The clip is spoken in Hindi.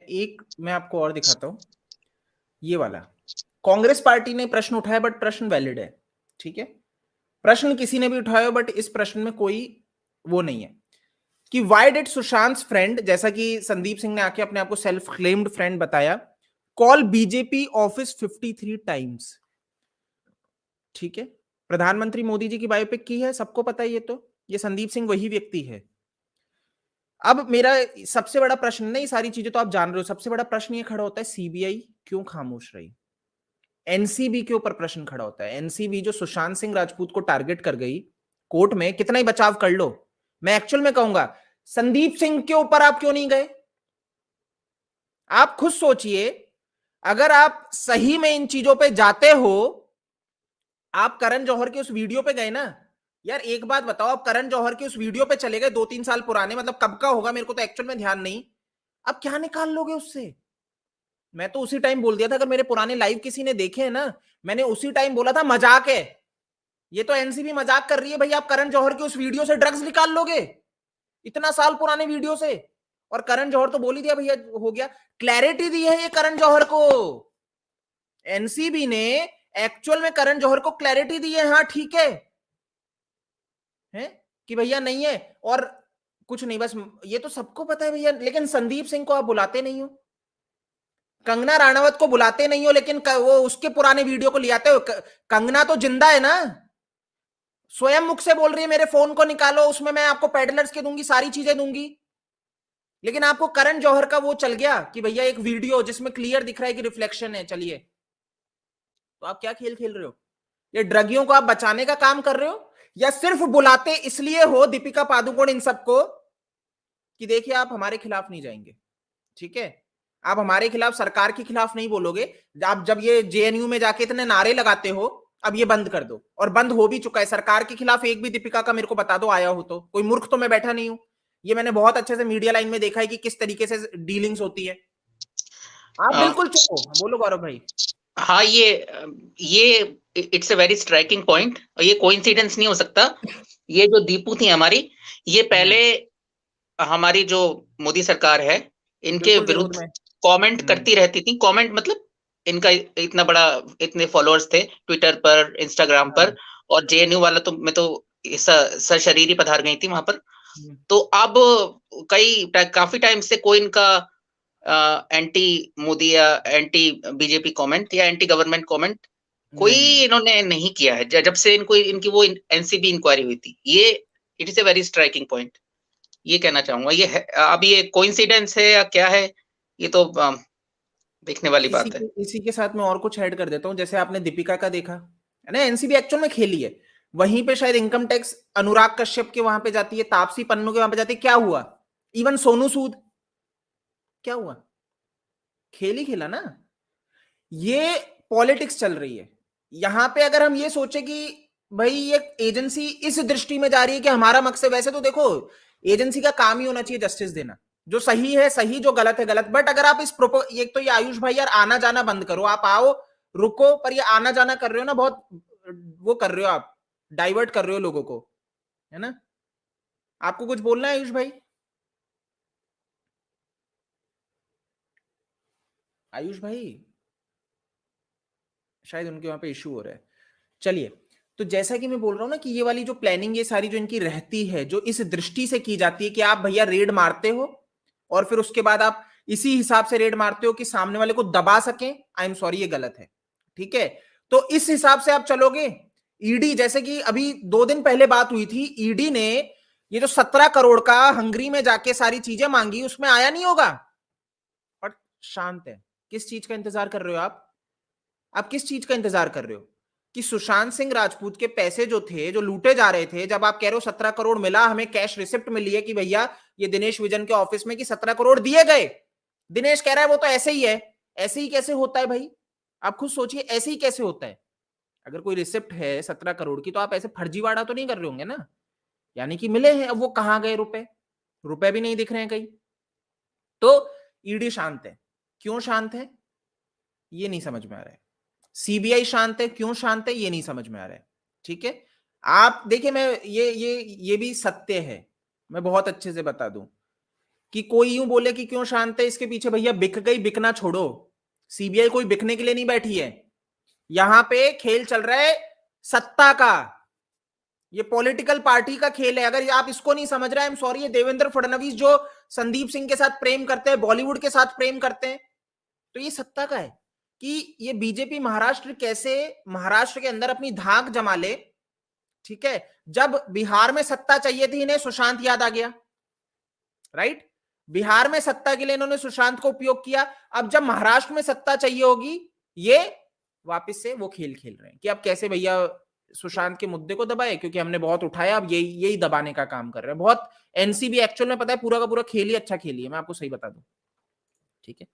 एक मैं आपको और दिखाता हूं, ये वाला। कांग्रेस पार्टी ने प्रश्न उठाया बट प्रश्न वैलिड है, ठीक है। प्रश्न किसी ने भी उठाया बट इस प्रश्न में कोई वो नहीं है कि व्हाई डिड सुशांत फ्रेंड, जैसा कि संदीप सिंह ने आके अपने आप को सेल्फ क्लेम्ड फ्रेंड बताया, कॉल बीजेपी ऑफिस 53 टाइम्स, ठीक है। प्रधानमंत्री मोदी जी की बायोपिक की है, सबको पता है, ये संदीप सिंह वही व्यक्ति है। अब मेरा सबसे बड़ा प्रश्न, नहीं सारी चीजें तो आप जान रहे हो, सबसे बड़ा प्रश्न ये खड़ा होता है सीबीआई क्यों खामोश रही। एनसीबी के ऊपर प्रश्न खड़ा होता है। एनसीबी जो सुशांत सिंह राजपूत को टारगेट कर गई कोर्ट में, कितना ही बचाव कर लो, मैं एक्चुअल में कहूंगा संदीप सिंह के ऊपर आप क्यों नहीं गए। आप खुद सोचिए, अगर आप सही में इन चीजों पे जाते हो, आप करण जौहर के उस वीडियो पे गए ना यार। एक बात बताओ, आप करण जौहर के उस वीडियो पे चले गए 2-3 साल पुराने, मतलब कब का होगा मेरे को तो एक्चुअल में ध्यान नहीं। अब क्या निकाल लोगे उससे। मैं तो उसी टाइम बोल दिया था, अगर मेरे पुराने लाइव किसी ने देखे हैं ना, मैंने उसी टाइम बोला था मजाक है, ये तो एनसीबी मजाक कर रही है भाई। आप करण जौहर के उस वीडियो से ड्रग्स निकाल लोगे, इतना साल पुराने वीडियो से। और करण जौहर तो बोल ही दिया भैया, हो गया, क्लैरिटी दी है ये करण जौहर को। एनसीबी ने एक्चुअल में करण जौहर को क्लैरिटी दी है, हाँ ठीक है कि भैया नहीं है और कुछ नहीं, बस ये तो सबको पता है भैया। लेकिन संदीप सिंह को आप बुलाते नहीं हो, कंगना राणावत को बुलाते नहीं हो, लेकिन वो उसके पुराने वीडियो को ले आते हो। कंगना तो जिंदा है ना, स्वयं मुख से बोल रही है मेरे फोन को निकालो, उसमें मैं आपको पेडलर्स के दूंगी, सारी चीजें दूंगी। लेकिन आपको करण जौहर का वो चल गया कि भैया एक वीडियो जिसमें क्लियर दिख रहा है कि रिफ्लेक्शन है, चलिए। तो आप क्या खेल खेल रहे हो। ये ड्रगियों को आप बचाने का काम कर रहे हो, या सिर्फ बुलाते इसलिए हो दीपिका पादुकोण इन सबको कि देखिए आप हमारे खिलाफ नहीं जाएंगे, ठीक है। आप हमारे खिलाफ, सरकार के खिलाफ नहीं बोलोगे। आप जब ये जेएनयू में जाके इतने नारे लगाते हो, अब ये बंद कर दो। और बंद हो भी चुका है। सरकार के खिलाफ एक भी दीपिका का मेरे को बता दो आया हो तो, कोई मूर्ख तो मैं बैठा नहीं हूं। ये मैंने बहुत अच्छे से मीडिया लाइन में देखा है कि किस तरीके से डीलिंग्स होती है। आप अ, बिल्कुल चुप हो, बोलो गौरव भाई। हाँ, ये it's a very striking point, और ये कोइंसिडेंस नहीं हो सकता। ये जो दीपू थी हमारी, ये पहले हमारी जो मोदी सरकार है, इनके बिल्कुल विरोध विरुद्ध में। कमेंट करती रहती थी। कमेंट मतलब इनका इतना बड़ा, इतने फॉलोअर्स थे ट्विटर पर, इंस्टाग्राम पर। हाँ। और जेएनयू वाला तो मैं तो सशरीरी पधार गई थी वहां पर। हम्म, तो अब काफी टाइम से कोई इनका एंटी मोदी या एंटी बीजेपी कमेंट या एंटी गवर्नमेंट कमेंट कोई नहीं नहीं। इन्होंने नहीं किया है, जब से इनको इनकी वो एनसीबी इंक्वायरी हुई थी। ये it is a very striking point, ये कहना चाहूंगा। ये है, अब ये कोइंसिडेंस है या क्या है, ये तो देखने वाली बात है। इसी के साथ मैं और कुछ ऐड कर देता हूं। जैसे आपने दीपिका का देखा है ना, एनसीबी एक्चुअल में खेली है। वहीं पे शायद इनकम टैक्स अनुराग कश्यप के वहां पे जाती है, तापसी पन्नू के वहां पे जाती है, क्या हुआ। इवन सोनू सूद, क्या हुआ, खेल ही खेला ना। ये पॉलिटिक्स चल रही है यहां पे। अगर हम ये सोचे कि भाई ये एजेंसी इस दृष्टि में जा रही है कि हमारा मकसद, वैसे तो देखो एजेंसी का काम ही होना चाहिए जस्टिस देना, जो सही है सही, जो गलत है गलत। बट अगर आप एक तो ये आयुष भाई यार आना जाना बंद करो, आप आओ रुको, पर ये आना जाना कर रहे हो ना बहुत, वो कर रहे हो आप, डाइवर्ट कर रहे हो लोगों को, है ना। आपको कुछ बोलना है आयुष भाई। आयुष भाई शायद उनके वहां पे इशू हो रहा है। चलिए, तो जैसा कि मैं बोल रहा हूं ना कि ये वाली जो प्लानिंग, ये सारी जो इनकी रहती है, जो इस दृष्टि से की जाती है कि आप भैया रेड मारते हो और फिर उसके बाद आप इसी हिसाब से रेड मारते हो कि सामने वाले को दबा सकें। आई एम सॉरी, ये गलत है, ठीक है। तो इस हिसाब से आप चलोगे। ईडी, जैसे कि अभी 2 दिन पहले बात हुई थी, ईडी ने ये जो 17 करोड़ का हंगरी में जाके सारी चीजें मांगी, उसमें आया नहीं होगा। और शांत है। किस चीज का इंतजार कर रहे हो आप किस चीज का इंतजार कर रहे हो कि सुशांत सिंह राजपूत के पैसे जो थे, जो लूटे जा रहे थे, जब आप कह रहे हो 17 करोड़ मिला, हमें कैश रिसिप्ट मिली है कि भैया ये दिनेश विजन के ऑफिस में कि 17 करोड़ दिए गए। दिनेश कह रहा है वो तो ऐसे ही है। ऐसे ही कैसे होता है भाई, आप खुद सोचिए, ऐसे ही कैसे होता है। अगर कोई रिसिप्ट है 17 करोड़ की, तो आप ऐसे फर्जीवाड़ा तो नहीं कर रहे होंगे ना, यानी कि मिले हैं। अब वो कहां गए रुपए, रुपए भी नहीं दिख रहे हैं कहीं। तो ईडी शांत है। क्यों शांत है ये नहीं समझ में आ रहा है। सीबीआई शांत है, क्यों शांत है ये नहीं समझ में आ रहा है, ठीक है। आप देखिए, मैं ये भी सत्य है, मैं बहुत अच्छे से बता दूं। कि कोई यूं बोले कि क्यों शांत है, इसके पीछे भैया बिक गई, बिकना छोड़ो। सीबीआई कोई बिकने के लिए नहीं बैठी है, यहां पे खेल चल रहा है सत्ता का, ये पॉलिटिकल पार्टी का खेल है। अगर आप इसको नहीं समझ रहे, आई एम सॉरी। ये देवेंद्र फडणवीस जो संदीप सिंह के साथ प्रेम करते हैं, बॉलीवुड के साथ प्रेम करते हैं, तो ये सत्ता का है कि ये बीजेपी महाराष्ट्र कैसे महाराष्ट्र के अंदर अपनी धाक जमा ले। ठीक है, जब बिहार में सत्ता चाहिए थी इन्हें, सुशांत याद आ गया, राइट। बिहार में सत्ता के लिए इन्होंने सुशांत को उपयोग किया। अब जब महाराष्ट्र में सत्ता चाहिए होगी, ये वापस से वो खेल खेल रहे हैं कि अब कैसे भैया सुशांत के मुद्दे को दबाए, क्योंकि हमने बहुत उठाया, अब यही दबाने का काम कर रहे हैं। बहुत एनसीबी एक्चुअल में पता है पूरा का पूरा खेल ही अच्छा खेली है, मैं आपको सही बता दूं। ठीक है।